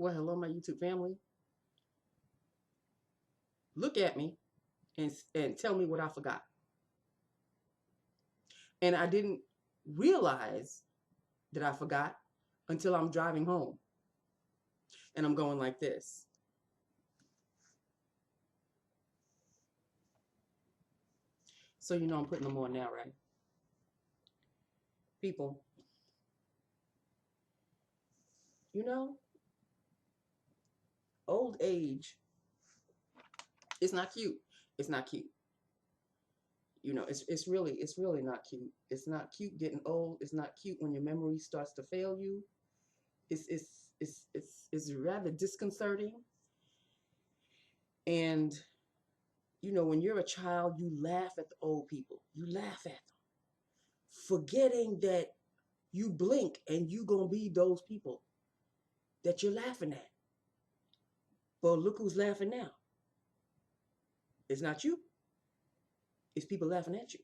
Well, hello, my YouTube family. Look at me and tell me what I forgot. And I didn't realize that I forgot until I'm driving home. And I'm going like this. So you know I'm putting them on now, right? People, you know, old age, it's not cute. It's not cute. You know, it's really not cute. It's not cute getting old. It's not cute when your memory starts to fail you. It's rather disconcerting. And you know, when you're a child, you laugh at the old people. You laugh at them, forgetting that you blink and you gonna be those people that you're laughing at. Well, look who's laughing now. It's not you. It's people laughing at you.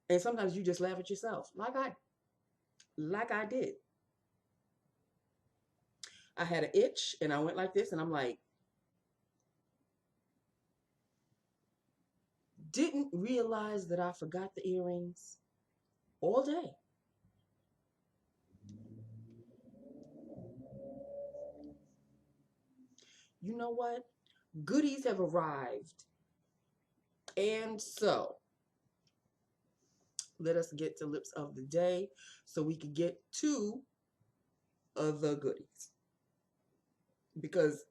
And sometimes you just laugh at yourself, like I did. I had an itch and I went like this, and I'm like, didn't realize that I forgot the earrings all day. You know what? Goodies have arrived. And so let us get to lips of the day so we can get to the goodies. Because,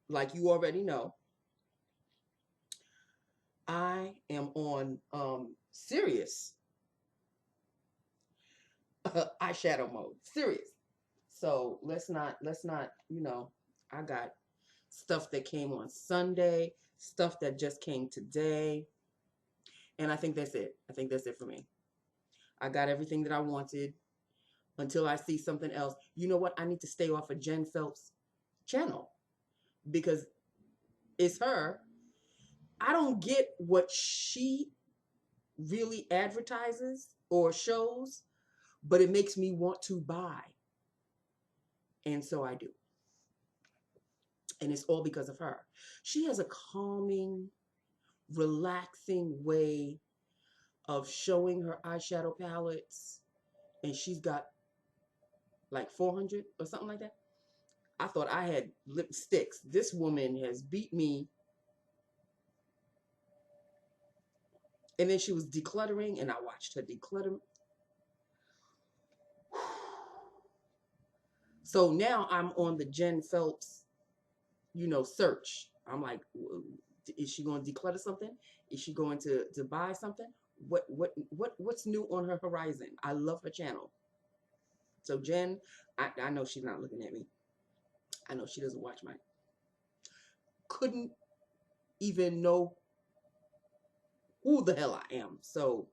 like you already know, I am on serious eyeshadow mode. Serious. So let's not, I got stuff that came on Sunday, stuff that just came today. And I think that's it. I think that's it for me. I got everything that I wanted until I see something else. You know what? I need to stay off of Jen Phelps' channel because it's her. I don't get what she really advertises or shows, but it makes me want to buy. And so I do. And it's all because of her. She has a calming, relaxing way of showing her eyeshadow palettes. And she's got like 400 or something like that. I thought I had lipsticks. This woman has beat me. And then she was decluttering, and I watched her declutter. So now I'm on the Jen Phelps, search. I'm like, is she going to declutter something? Is she going to buy something? What's new on her horizon? I love her channel. So Jen, I know she's not looking at me. I know she doesn't watch mine. Couldn't even know who the hell I am. So,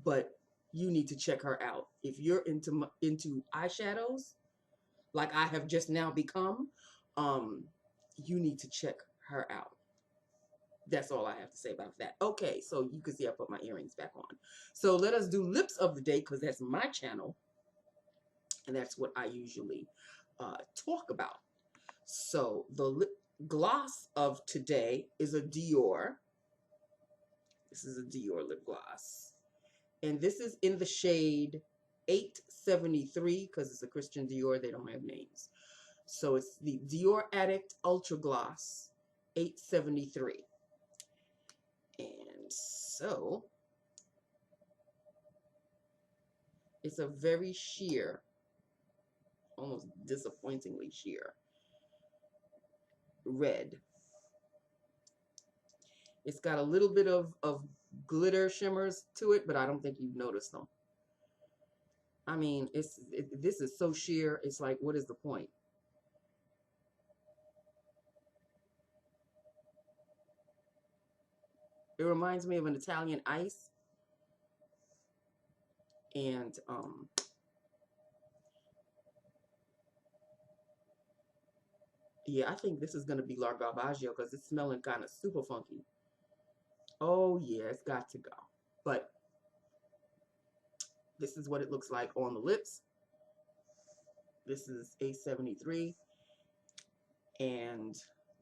but you need to check her out. If you're into eyeshadows, like I have just now become, you need to check her out. That's all I have to say about that. Okay, so you can see I put my earrings back on. So let us do lips of the day because that's my channel. And that's what I usually talk about. So the lip gloss of today is a Dior. This is a Dior lip gloss. And this is in the shade 873 because it's a Christian Dior. They don't have names. So it's the Dior Addict Ultra Gloss 873. And so it's a very sheer, almost disappointingly sheer red. It's got a little bit of glitter shimmers to it, but I don't think you've noticed them. I mean, this is so sheer, it's like, what is the point? It reminds me of an Italian ice. And yeah, I think this is going to be La Garbaggio because it's smelling kind of super funky. Oh yeah, it's got to go. But this is what it looks like on the lips. This is A73. And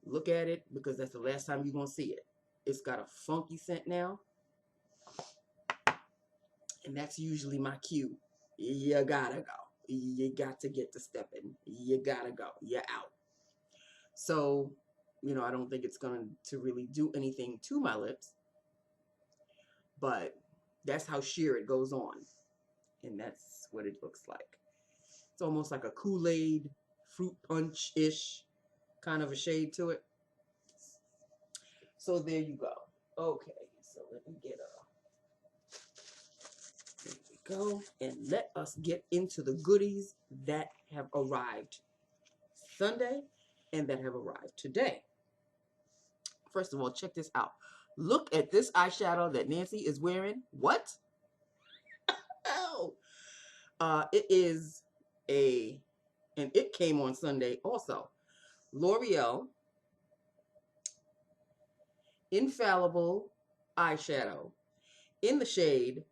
look at it, because that's the last time you're going to see it. It's got a funky scent now. And that's usually my cue. You gotta go. You got to get to stepping. You gotta go. You're out. So, you know, I don't think it's going to really do anything to my lips. But that's how sheer it goes on. And that's what it looks like. It's almost like a Kool-Aid, fruit punch-ish kind of a shade to it. So there you go. Okay, so let me get there we go. And let us get into the goodies that have arrived Sunday and that have arrived today. First of all, check this out. Look at this eyeshadow that Nancy is wearing. What? Oh, it is and it came on Sunday also. L'Oreal Infallible Eyeshadow in the shade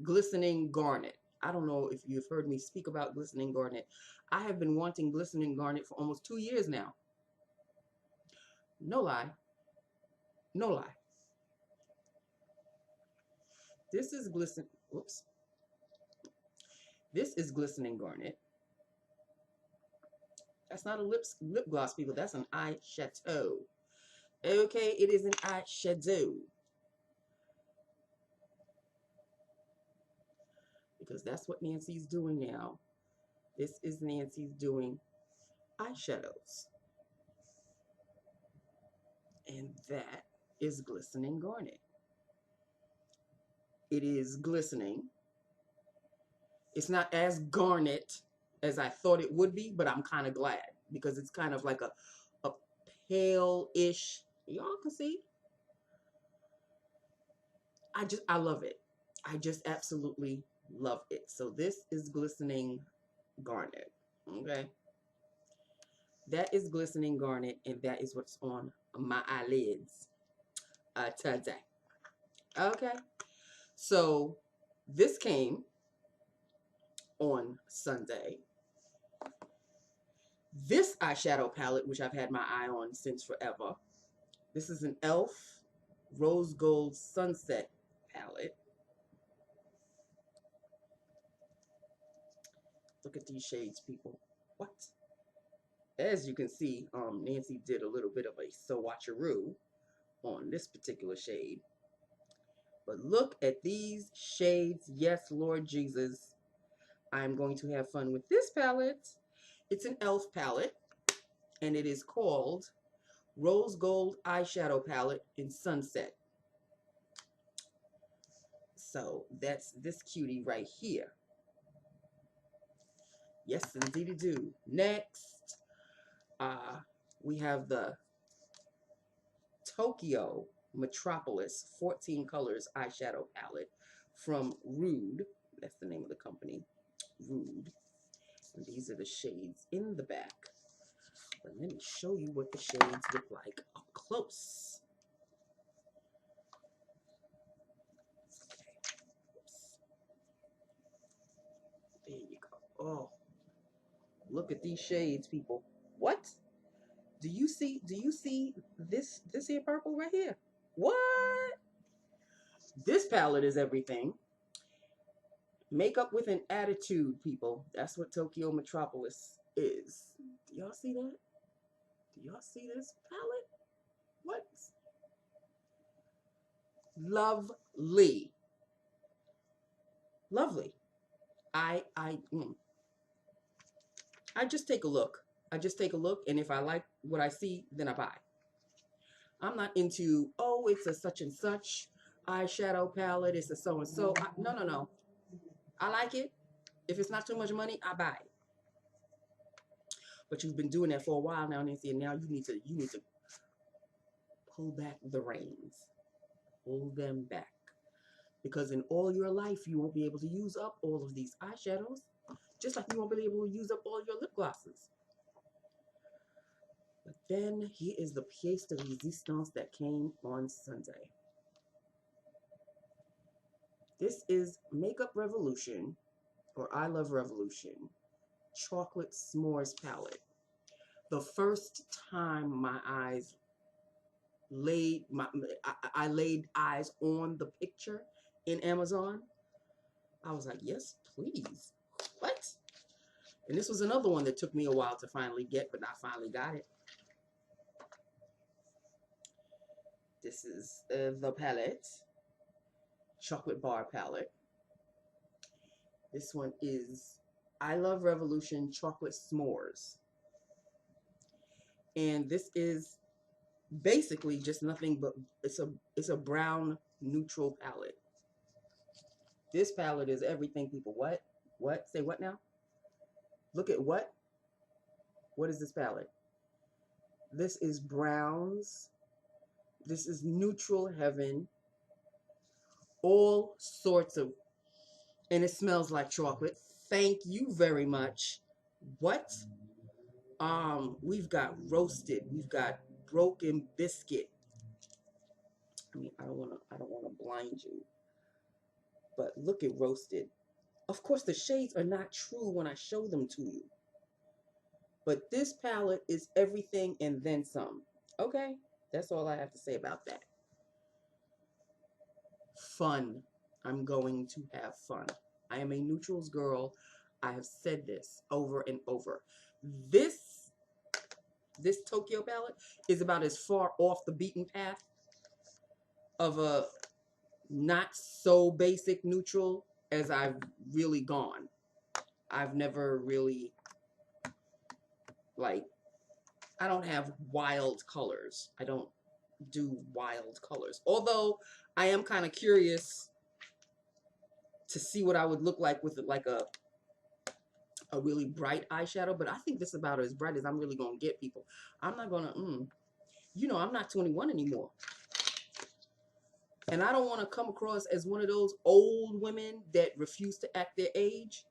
Glistening Garnet. I don't know if you've heard me speak about Glistening Garnet. I have been wanting Glistening Garnet for almost 2 years now. No lie. No lie. This is This is Glistening Garnet. That's not a lip gloss, people. That's an eyeshadow. Okay, it is an eyeshadow. Because that's what Nancy's doing now. This is Nancy's doing eyeshadows. And that is Glistening Garnet. It is glistening. It's not as garnet as I thought it would be, but I'm kind of glad, because it's kind of like a pale-ish. Y'all can see. I love it. I just absolutely love it. So this is Glistening Garnet. Okay. That is Glistening Garnet, and that is what's on my eyelids today. Okay. So this came on Sunday. This eyeshadow palette, which I've had my eye on since forever. This is an e.l.f. Rose Gold Sunset palette. Look at these shades, people. What? As you can see, Nancy did a little bit of a swatcheroo on this particular shade. But look at these shades. Yes, Lord Jesus. I'm going to have fun with this palette. It's an e.l.f. palette, and it is called Rose Gold Eyeshadow Palette in Sunset. So that's this cutie right here. Yes, indeedy do. Next, we have the Tokyo Metropolis 14 Colors Eyeshadow Palette from Rude. That's the name of the company, Rude. And these are the shades in the back. But let me show you what the shades look like up close. There you go. Oh, look at these shades, people. What? Do you see this here purple right here? What? This palette is everything. Makeup with an attitude, people. That's what Tokyo Metropolis is. Do y'all see that? Do y'all see this palette? What? Lovely. Lovely. I just take a look. I just take a look, and if I like what I see, then I buy. I'm not into, oh, it's a such and such eyeshadow palette. It's a so and so. No. I like it. If it's not too much money, I buy it. But you've been doing that for a while now, Nancy, and now you need to pull back the reins. Pull them back. Because in all your life, you won't be able to use up all of these eyeshadows, just like you won't be able to use up all your lip glosses. But then here is the pièce de résistance that came on Sunday. This is Makeup Revolution, or I Love Revolution, Chocolate S'mores palette. The first time my eyes laid I laid eyes on the picture in Amazon, I was like, yes, please. What? And this was another one that took me a while to finally get, but I finally got it. This is the palette, chocolate bar palette. This one is I Love Revolution Chocolate S'mores. And this is basically just nothing but it's a brown neutral palette. This palette is everything, people. What? What? Say what now? Look at what? What is this palette? This is browns. This is neutral heaven. All sorts of, and it smells like chocolate. Thank you very much. What? We've got roasted. We've got broken biscuit. I mean, I don't wanna blind you. But look at roasted. Of course, the shades are not true when I show them to you. But this palette is everything and then some. Okay? That's all I have to say about that. Fun. I'm going to have fun. I am a neutrals girl. I have said this over and over. This Tokyo palette is about as far off the beaten path of a not so basic neutral as I've really gone. I've never really, like, I don't have wild colors. I don't do wild colors. Although I am kind of curious to see what I would look like with like a really bright eyeshadow, but I think this is about as bright as I'm really going to get, people. I'm not going to, you know, I'm not 21 anymore. And I don't want to come across as one of those old women that refuse to act their age.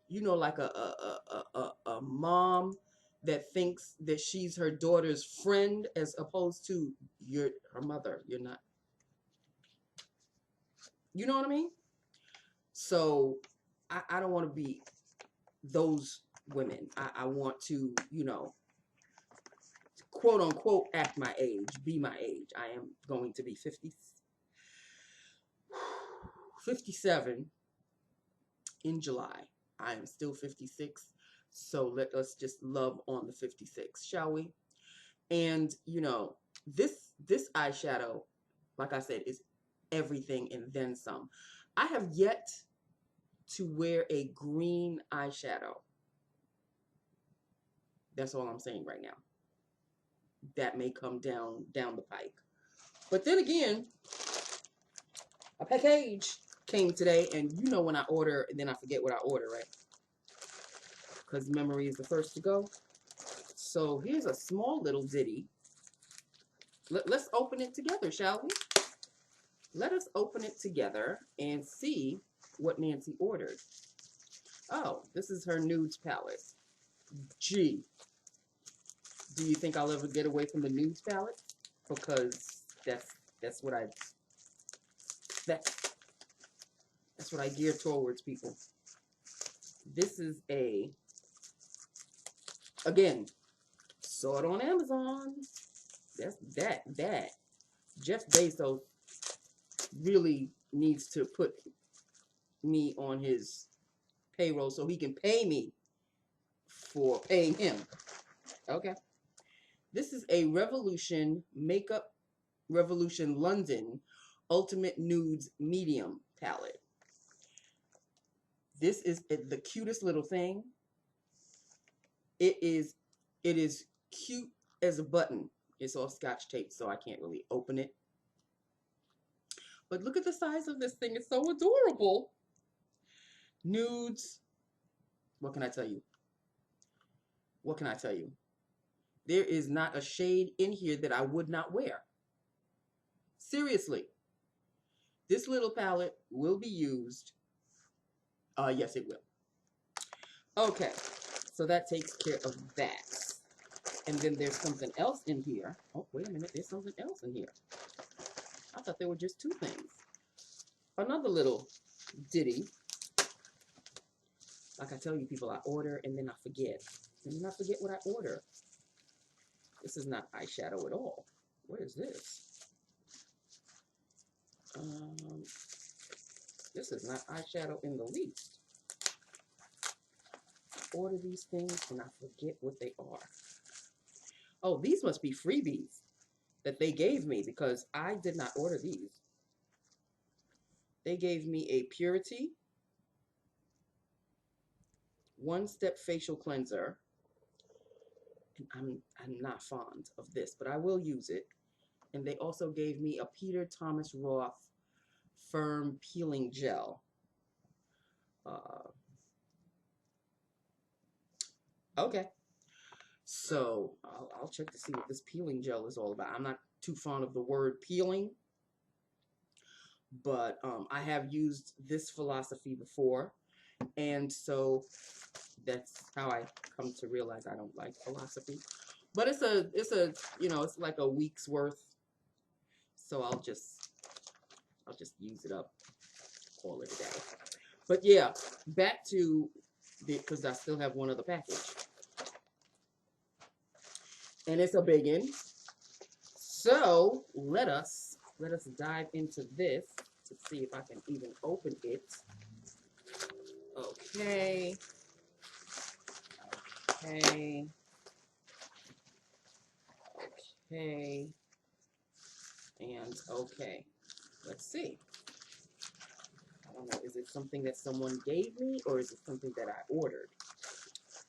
You know, like a mom that thinks that she's her daughter's friend as opposed to her mother. You're not. You know what I mean? So I don't want to be those women. I want to, you know, quote unquote, act my age, be my age. I am going to be 57 in July. I am still 56. So let us just love on the 56, shall we? And, you know, this eyeshadow, like I said, is everything and then some. I have yet to wear a green eyeshadow. That's all I'm saying right now. That may come down the pike. But then again, a package came today, and you know when I order, and then I forget what I order, right? Because memory is the first to go. So here's a small little ditty. Let's open it together, shall we? Let us open it together and see what Nancy ordered. Oh, this is her nudes palette. Gee, do you think I'll ever get away from the nudes palette? Because that's what I gear towards, people. This is again, saw it on Amazon. That Jeff Bezos really needs to put me on his payroll so he can pay me for paying him. Okay. This is a Makeup Revolution London Ultimate Nudes Medium palette. This is the cutest little thing. It is cute as a button. It's all scotch tape, so I can't really open it. But look at the size of this thing. It's so adorable. Nudes. What can I tell you? What can I tell you? There is not a shade in here that I would not wear. Seriously. This little palette will be used. Yes, it will. Okay. So that takes care of that. And then there's something else in here. Oh, wait a minute. There's something else in here. I thought there were just two things. Another little ditty. Like I tell you people, I order and then I forget. And then I forget what I order. This is not eyeshadow at all. What is this? Um, this is not eyeshadow in the least. I order these things and I forget what they are. Oh, these must be freebies that they gave me because I did not order these. They gave me a Purity one-step facial cleanser. And I'm not fond of this, but I will use it. And they also gave me a Peter Thomas Roth firm peeling gel. Okay, so I'll check to see what this peeling gel is all about. I'm not too fond of the word peeling, but I have used this philosophy before, and so that's how I come to realize I don't like philosophy. But it's a it's like a week's worth, so I'll just use it up, call it a day. But yeah, back to because I still have one other package, and it's a big one. So let us dive into this to see if I can even open it. Okay. Okay. Okay. And okay. Let's see. I don't know. Is it something that someone gave me or is it something that I ordered?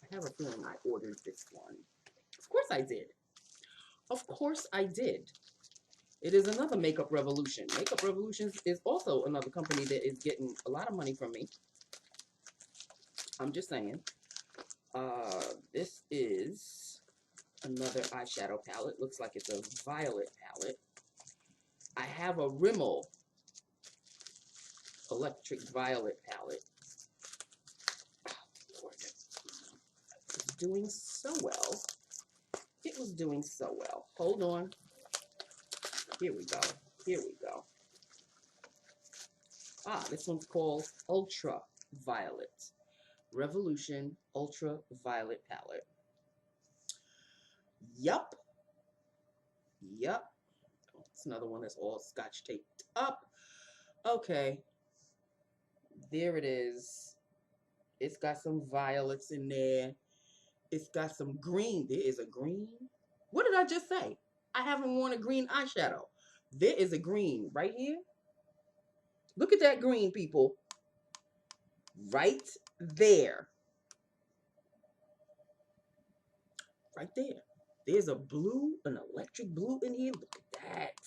I have a feeling I ordered this one. Of course I did. Of course I did. It is another Makeup Revolution. Makeup Revolution is also another company that is getting a lot of money from me. I'm just saying. This is another eyeshadow palette. Looks like it's a violet palette. I have a Rimmel electric violet palette. Oh, Lord. It was doing so well. It was doing so well. Hold on. Here we go. Here we go. This one's called Ultra Violet. Revolution Ultra Violet Palette. Yup. Yup. It's another one that's all scotch taped up. Okay. There it is. It's got some violets in there. It's got some green. There is a green. What did I just say? I haven't worn a green eyeshadow. There is a green right here. Look at that green, people. Right there. Right there. There's a blue, an electric blue in here. Look at that.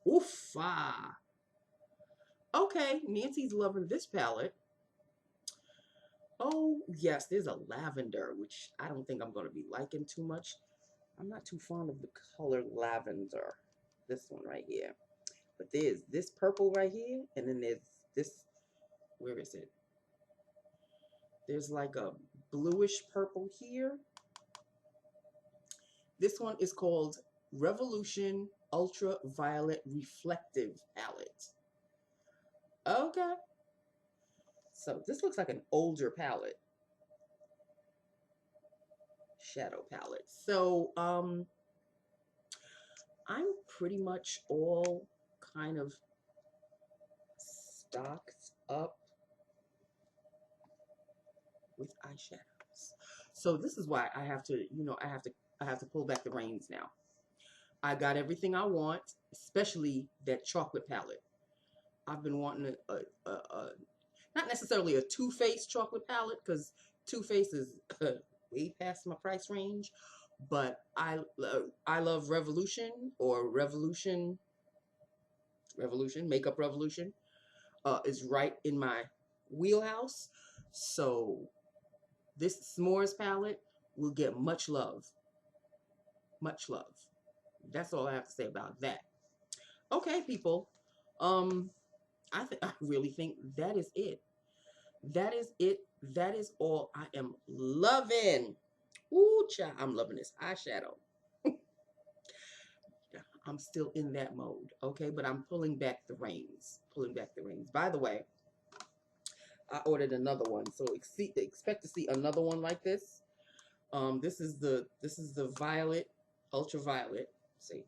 Oofa. Okay, Nancy's loving this palette. Oh, yes, there's a lavender, which I don't think I'm going to be liking too much. I'm not too fond of the color lavender. This one right here. But there's this purple right here, and then there's this, where is it? There's like a bluish purple here. This one is called Revolution Ultra Violet Reflective Palette. Okay. So this looks like an older palette. Shadow palette. So, I'm pretty much all kind of stocked up with eyeshadows. So this is why I have to, I have to pull back the reins now. I got everything I want, especially that chocolate palette. I've been wanting a not necessarily a Too Faced chocolate palette because Too Faced is way past my price range, but I love Revolution or Revolution Makeup Revolution is right in my wheelhouse. So this s'mores palette will get much love. Much love. That's all I have to say about that. Okay, people. I really think that is it. That is it. That is all I am loving. Ooh, child, I'm loving this eyeshadow. I'm still in that mode, okay? But I'm pulling back the reins. Pulling back the reins. By the way, I ordered another one, so expect to see another one like this. This is the violet, ultraviolet. See,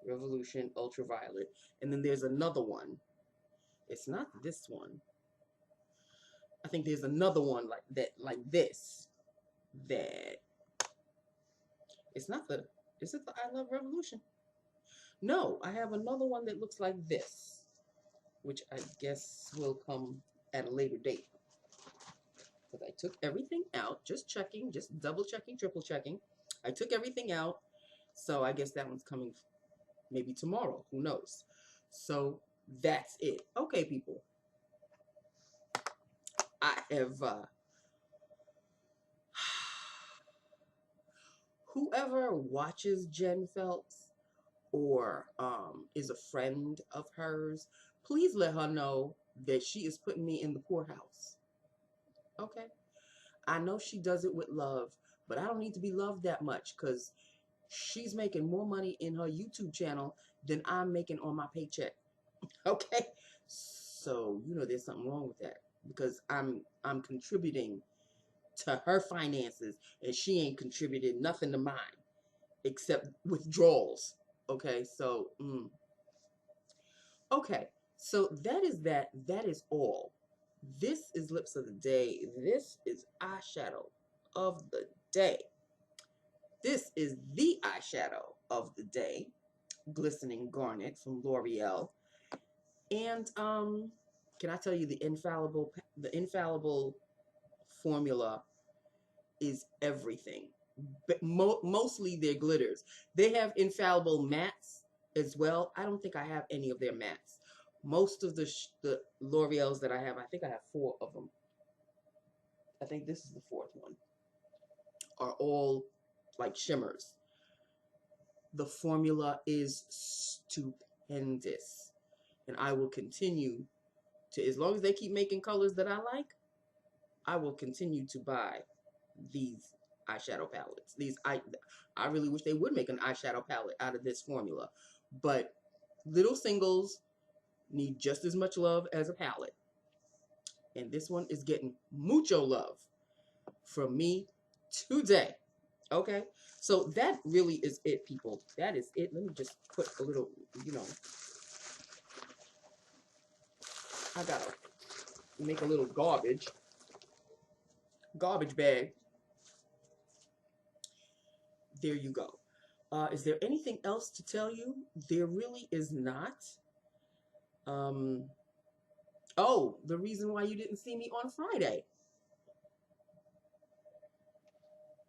Revolution ultraviolet, and then there's another one. It's not this one. I think there's another one like that, like this. That it's not the. Is it the I Love Revolution? No, I have another one that looks like this, which I guess will come at a later date. Because I took everything out, just checking, just double checking, triple checking. I took everything out, so I guess that one's coming maybe tomorrow. Who knows? So that's it. Okay, people. I have whoever watches Jen Phelps or is a friend of hers, please let her know that she is putting me in the poorhouse. Okay? I know she does it with love, but I don't need to be loved that much because she's making more money in her YouTube channel than I'm making on my paycheck. Okay? So, you know there's something wrong with that because I'm contributing to her finances and she ain't contributed nothing to mine except withdrawals. Okay? So, okay. So that is that. That is all. This is Lips of the Day. This is eyeshadow of the day. This is the eyeshadow of the day, Glistening Garnet from L'Oreal. And can I tell you the infallible formula is everything. But mostly their glitters. They have infallible mattes as well. I don't think I have any of their mattes. Most of the L'Oreals that I have, I think I have 4 of them. I think this is the 4th one. Are all like shimmers. The formula is stupendous. And I will continue to, as long as they keep making colors that I like, I will continue to buy these eyeshadow palettes. I really wish they would make an eyeshadow palette out of this formula. But little singles need just as much love as a palette. And this one is getting mucho love from me today. Okay? So that really is it, people. That is it. Let me just put a little, I gotta make a little garbage bag. There you go. Is there anything else to tell you? There really is not. Oh, the reason why you didn't see me on Friday.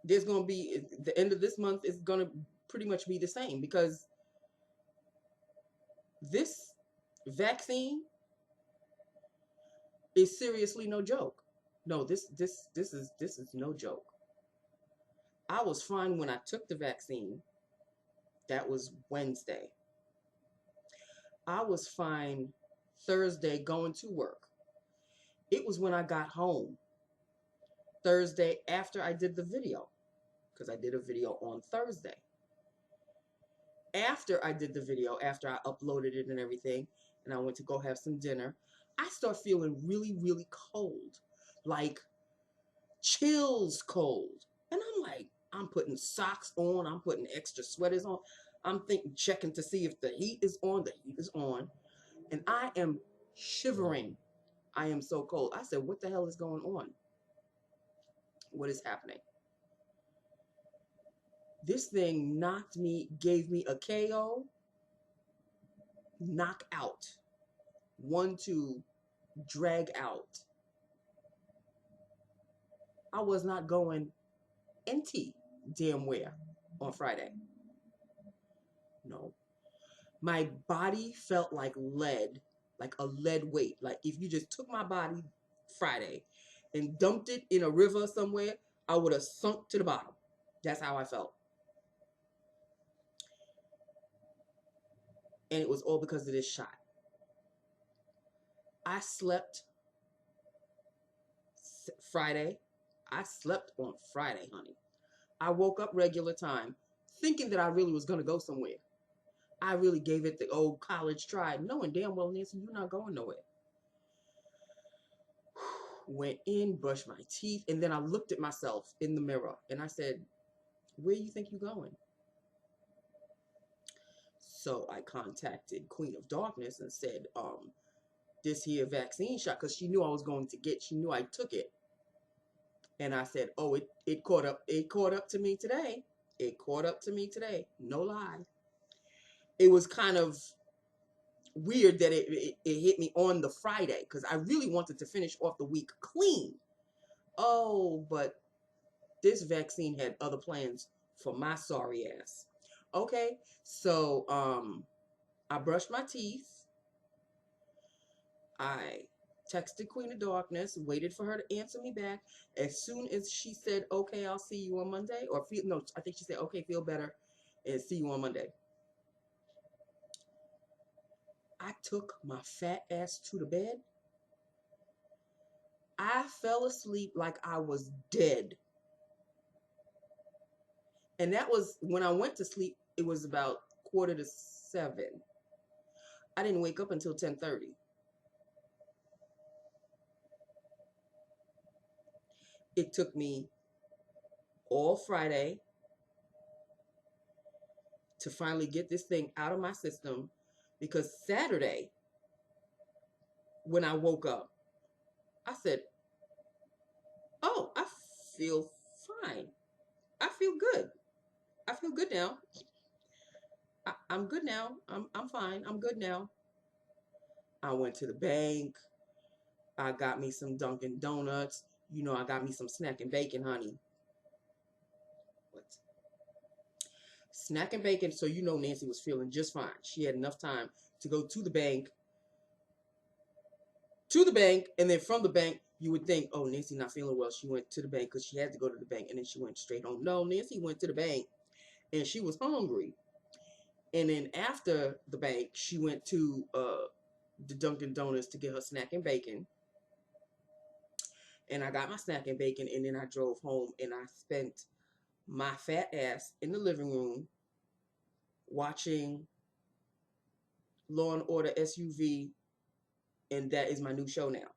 There's going to be, the end of this month is going to pretty much be the same because this vaccine is seriously no joke. No, this is no joke. I was fine when I took the vaccine. That was Wednesday. I was fine Thursday going to work. It was when I got home Thursday after I did the video, because I did a video on Thursday. After I did the video, after I uploaded it and everything, and I went to go have some dinner, I start feeling really, really cold, like chills cold. And I'm like, I'm putting socks on, I'm putting extra sweaters on. I'm checking to see if the heat is on. The heat is on. And I am shivering. I am so cold. I said, what the hell is going on? What is happening? This thing gave me a KO, knock out, 1, 2, drag out. I was not going empty damn where on Friday. No. My body felt like lead, like a lead weight. Like if you just took my body Friday and dumped it in a river somewhere, I would have sunk to the bottom. That's how I felt. And it was all because of this shot. I slept Friday. I slept on Friday, honey. I woke up regular time thinking that I really was going to go somewhere. I really gave it the old college try, knowing damn well, Nancy, you're not going nowhere. Went in, brushed my teeth, and then I looked at myself in the mirror and I said, where you think you're going? So I contacted Queen of Darkness and said, this here vaccine shot, because she knew I was going to get, she knew I took it. And I said, oh, it caught up to me today. It caught up to me today. No lie. It was kind of weird that it hit me on the Friday, because I really wanted to finish off the week clean. Oh, but this vaccine had other plans for my sorry ass. Okay, so I brushed my teeth. I texted Queen of Darkness, waited for her to answer me back. As soon as she said, okay, I'll see you on Monday, or feel, no, I think she said, okay, feel better, and see you on Monday. I took my fat ass to the bed. I fell asleep like I was dead. And that was, when I went to sleep, it was about 6:45. I didn't wake up until 10:30. It took me all Friday to finally get this thing out of my system, because Saturday, when I woke up, I said, oh, I feel fine. I feel good. I feel good now. I'm good now. I'm fine. I'm good now. I went to the bank. I got me some Dunkin' Donuts. You know, I got me some snack and bacon, honey. What? Snack and bacon. So you know Nancy was feeling just fine. She had enough time to go to the bank, and then from the bank, you would think, oh, Nancy not feeling well. She went to the bank because she had to go to the bank, and then she went straight home. No, Nancy went to the bank, and she was hungry. And then after the bank, she went to the Dunkin' Donuts to get her snack and bacon. And I got my snack and bacon, and then I drove home, and I spent my fat ass in the living room watching Law and Order SUV, and that is my new show now.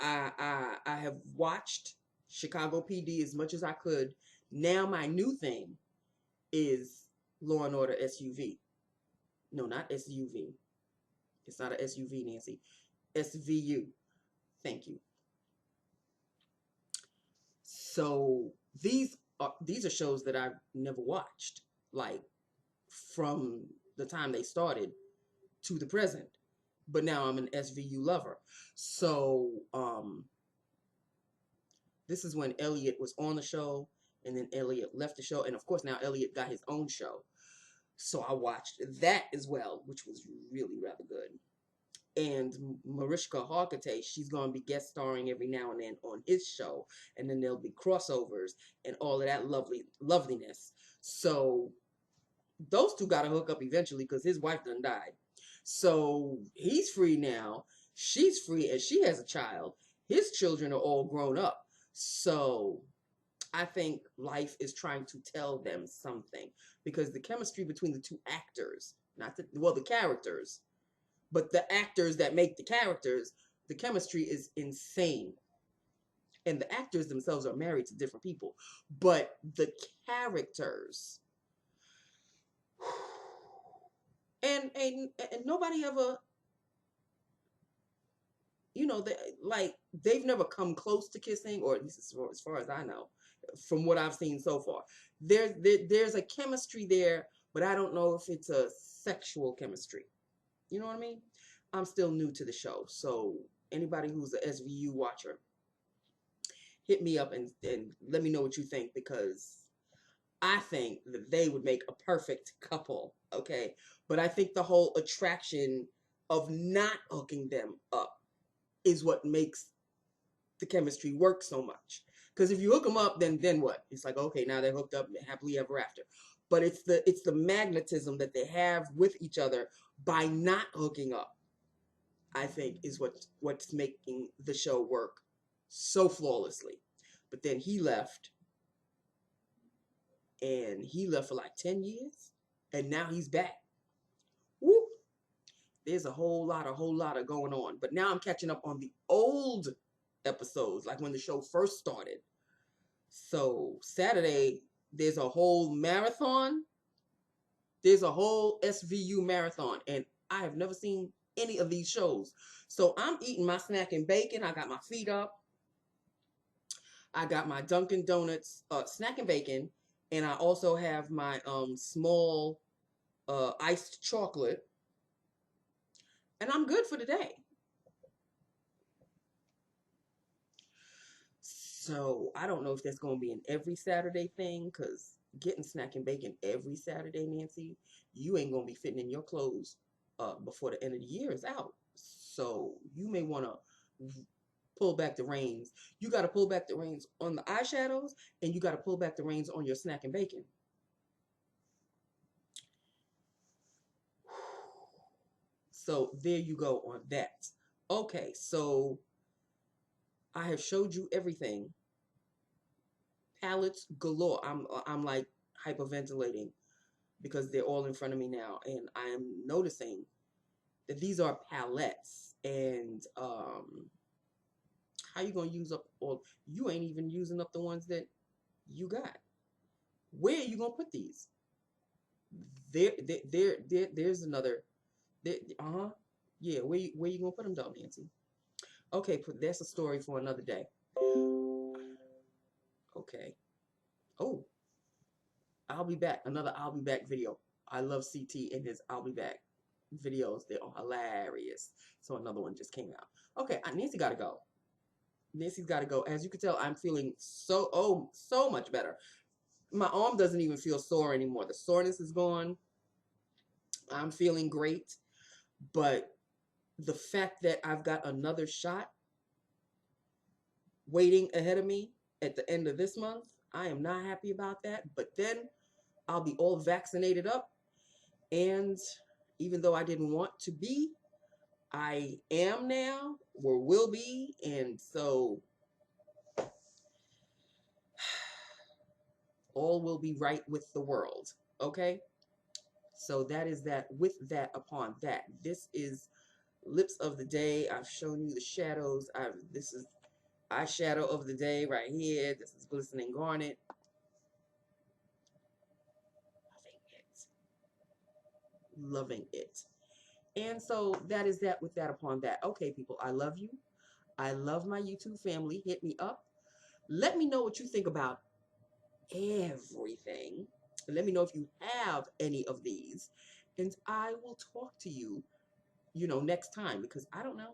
I have watched Chicago PD as much as I could. Now my new thing is Law and Order SUV. No, not SUV. It's not an SUV, Nancy. SVU. Thank you. So these are shows that I've never watched, like from the time they started to the present. But now I'm an SVU lover. So this is when Elliot was on the show, and then Elliot left the show, and of course now Elliot got his own show. So I watched that as well, which was really rather good. And Mariska Hargitay, she's going to be guest starring every now and then on his show, and then there'll be crossovers and all of that loveliness. So those two got to hook up eventually, because his wife done died. So he's free now. She's free, and she has a child. His children are all grown up. So I think life is trying to tell them something, because the chemistry between the two actors, the characters, but the actors that make the characters, the chemistry is insane. And the actors themselves are married to different people, but the characters, and nobody ever, you know, they've never come close to kissing, or at least as far as I know, from what I've seen so far. There's a chemistry there, but I don't know if it's a sexual chemistry. You know what I mean? I'm still new to the show, so anybody who's an SVU watcher, hit me up and let me know what you think, because I think that they would make a perfect couple, okay? But I think the whole attraction of not hooking them up is what makes the chemistry work so much. Because if you hook them up, then what? It's like, okay, now they're hooked up happily ever after. But it's the magnetism that they have with each other by not hooking up, I think, is what's making the show work so flawlessly. But then he left, and he left for like 10 years, and now he's back. Woo! There's a whole lot of going on. But now I'm catching up on the old episodes, like when the show first started. So Saturday, there's a whole marathon. There's a whole SVU marathon, and I have never seen any of these shows. So I'm eating my snack and bacon. I got my feet up. I got my Dunkin' Donuts snack and bacon, and I also have my small iced chocolate, and I'm good for the day. So I don't know if that's going to be an every Saturday thing, because getting snack and bacon every Saturday, Nancy, you ain't going to be fitting in your clothes before the end of the year is out. So you may want to pull back the reins. You got to pull back the reins on the eyeshadows, and you got to pull back the reins on your snack and bacon. So there you go on that. Okay, so I have showed you everything. Palettes galore. I'm like hyperventilating because they're all in front of me now, and I am noticing that these are palettes. And how you gonna use up all? You ain't even using up the ones that you got. Where are you gonna put these? There's another. There, uh-huh. Yeah, where you gonna put them though, Nancy? Okay, that's a story for another day. Okay. Oh, I'll be back. Another I'll be back video. I love CT and his I'll be back videos. They're hilarious. So another one just came out. Okay, Nancy gotta go. Nancy's gotta go. As you can tell, I'm feeling so much better. My arm doesn't even feel sore anymore. The soreness is gone. I'm feeling great. But the fact that I've got another shot waiting ahead of me at the end of this month, I am not happy about that. But then I'll be all vaccinated up. And even though I didn't want to be, I am now or will be. And so all will be right with the world. Okay? So that is that. With that, upon that, this is lips of the day. I've shown you the shadows. This is eyeshadow of the day right here. This is glistening garnet. Loving it. And so that is that. With that, upon that. Okay, people, I love you. I love my YouTube family. Hit me up. Let me know what you think about everything. Let me know if you have any of these. And I will talk to you, next time, because I don't know.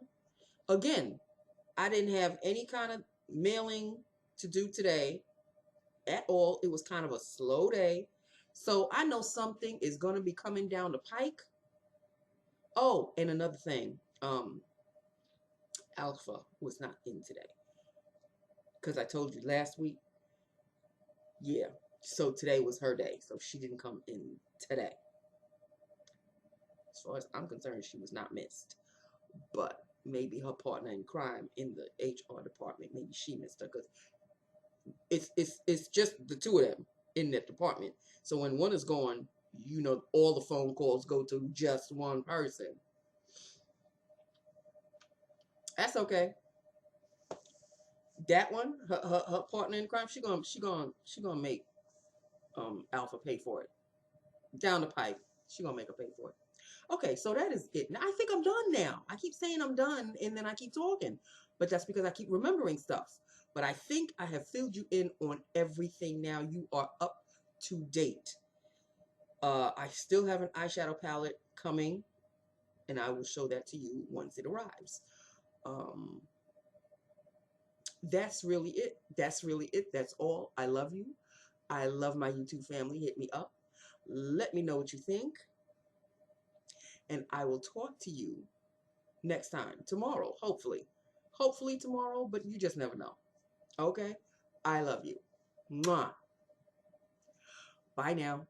Again, I didn't have any kind of mailing to do today at all. It was kind of a slow day. So I know something is going to be coming down the pike. Oh, and another thing. Alpha was not in today. Because I told you last week. Yeah. So today was her day. So she didn't come in today. As far as I'm concerned, she was not missed. But maybe her partner in crime in the HR department, maybe she missed her, because it's just the two of them in that department. So when one is gone, all the phone calls go to just one person. That's okay. That one, her partner in crime, she gonna make Alpha pay for it. Down the pipe, she gonna make her pay for it. Okay, so that is it. Now, I think I'm done now. I keep saying I'm done, and then I keep talking. But that's because I keep remembering stuff. But I think I have filled you in on everything now. You are up to date. I still have an eyeshadow palette coming, and I will show that to you once it arrives. Um, that's really it. That's really it. That's all. I love you. I love my YouTube family. Hit me up. Let me know what you think. And I will talk to you next time. Tomorrow, hopefully. Hopefully tomorrow, but you just never know. Okay? I love you. Mwah. Bye now.